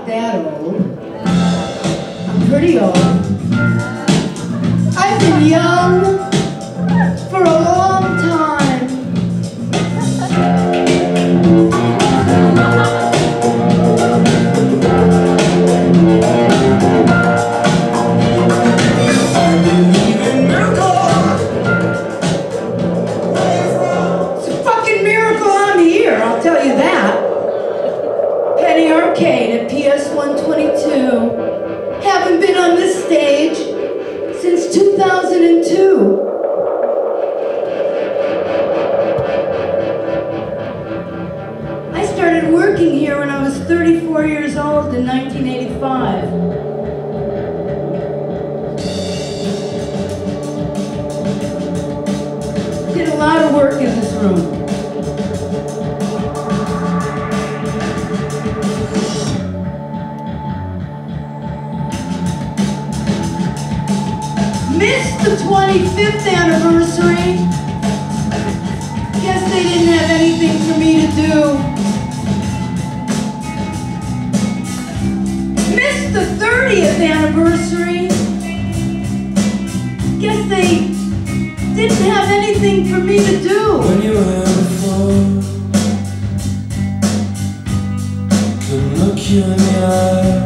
not that old. I'm pretty old. I've been young for a long time. It's a fucking miracle I'm here, I'll tell you that. Penny Arcade at PS122. Haven't been on this stage since 2002. I started working here when I was 34 years old in 1985. Did a lot of work in this room. Missed the 25th anniversary. Guess they didn't have anything for me to do. Missed the 30th anniversary. Guess they didn't have anything for me to do. When you were before, couldn't look you in the eye.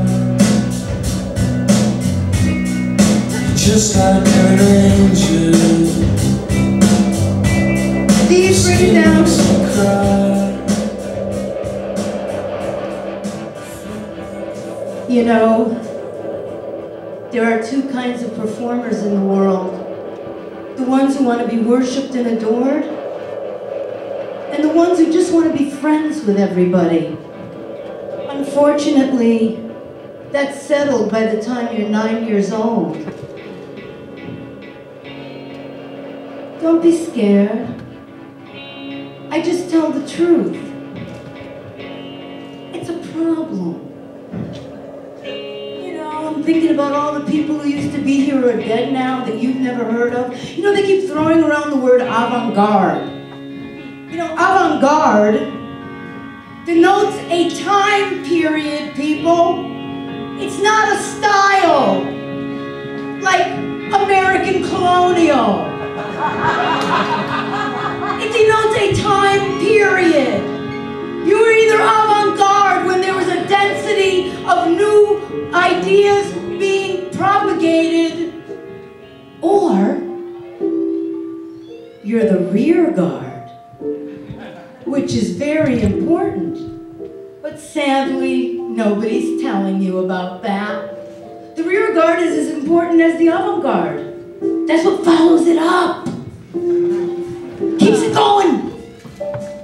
Just like an angel. Steve, bring it down. You know, there are two kinds of performers in the world. The ones who want to be worshipped and adored, and the ones who just want to be friends with everybody. Unfortunately, that's settled by the time you're 9 years old. Don't be scared. I just tell the truth. It's a problem. You know, I'm thinking about all the people who used to be here who are dead now that you've never heard of. You know, they keep throwing around the word avant-garde. You know, avant-garde denotes a time period, people. It's not a style, like American colonial. It denotes a time period. You were either avant-garde when there was a density of new ideas being propagated, or you're the rear guard, which is very important. But sadly, nobody's telling you about that. The rear guard is as important as the avant-garde. That's what follows it up. Keeps it going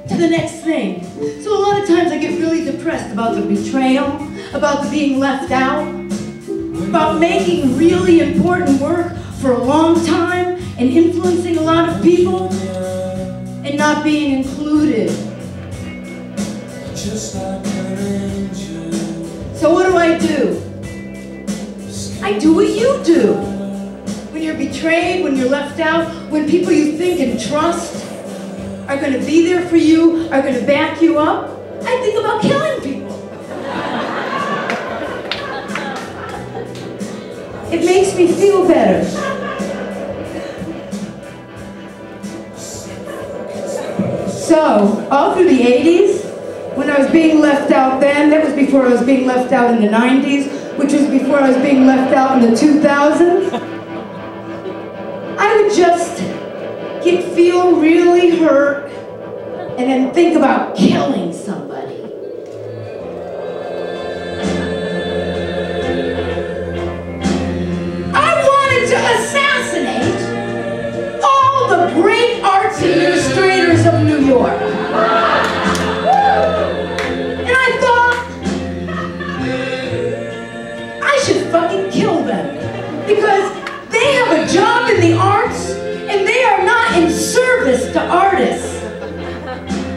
to the next thing. So a lot of times I get really depressed about the betrayal, about the being left out, about making really important work for a long time and influencing a lot of people and not being included. So what do? I do what you do. When you're betrayed, when you're left out, when people you think and trust are going to be there for you, are going to back you up, I think about killing people. It makes me feel better. So, all through the 80s, when I was being left out then, that was before I was being left out in the 90s, which was before I was being left out in the 2000s, I would just feel really hurt and then think about killing somebody. I wanted to assassinate all the great arts administrators of New York. And I thought, I should fucking kill them. Because they have a job in the arts, and they are not in service to artists.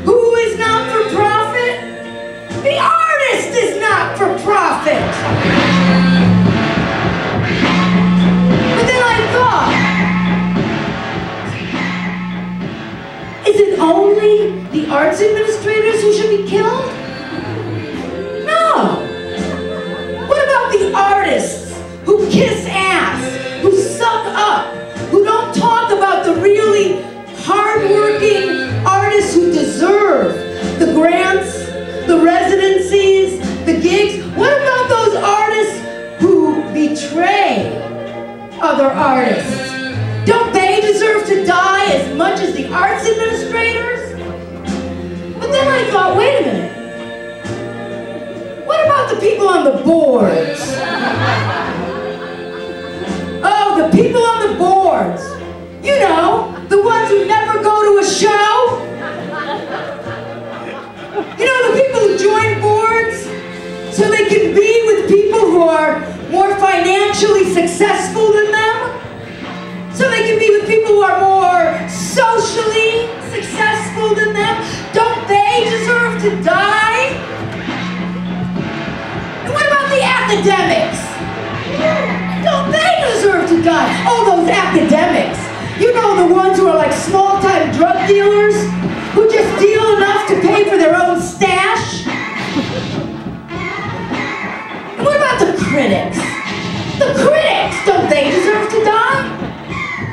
Who is not for profit? The artist is not for profit. But then I thought, is other artists? Don't they deserve to die as much as the arts administrators? But then I thought, wait a minute. What about the people on the boards? Oh, the people on the boards. You know, the ones who never go to a show. You know, the people who join boards so they can be with people who are more financially successful than them. So they can be with people who are more socially successful than them. Don't they deserve to die? And what about the academics? Don't they deserve to die? Oh, those academics. You know, the ones who are like small-time drug dealers who just deal enough to pay for their own stash. And what about the critics? The critics, don't they deserve to die?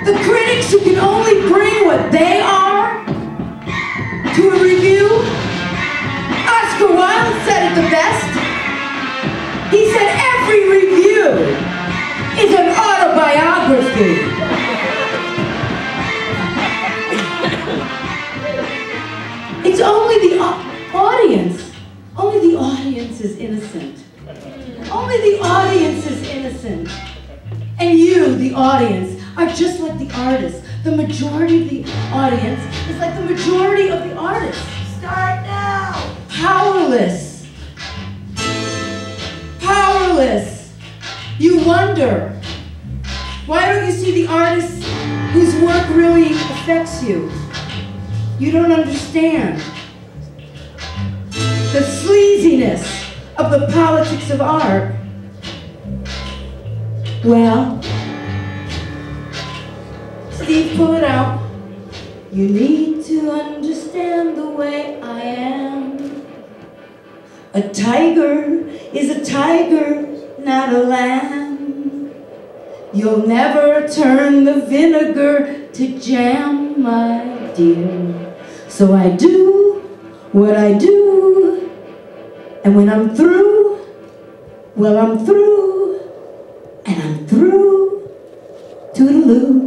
The critics who can only bring what they are to a review? Oscar Wilde said it the best. He said every review is an autobiography. It's only the audience. Only the audience is innocent. Only the audience is innocent. And you, the audience, are just like the artists. The majority of the audience is like the majority of the artists. Start now. Powerless. Powerless. You wonder, why don't you see the artists whose work really affects you? You don't understand the sleaziness of the politics of art. Well, Steve, pull it out. You need to understand the way I am. A tiger is a tiger, not a lamb. You'll never turn the vinegar to jam, my dear. So I do what I do, and when I'm through, well, I'm through, and I'm through. Toodaloo.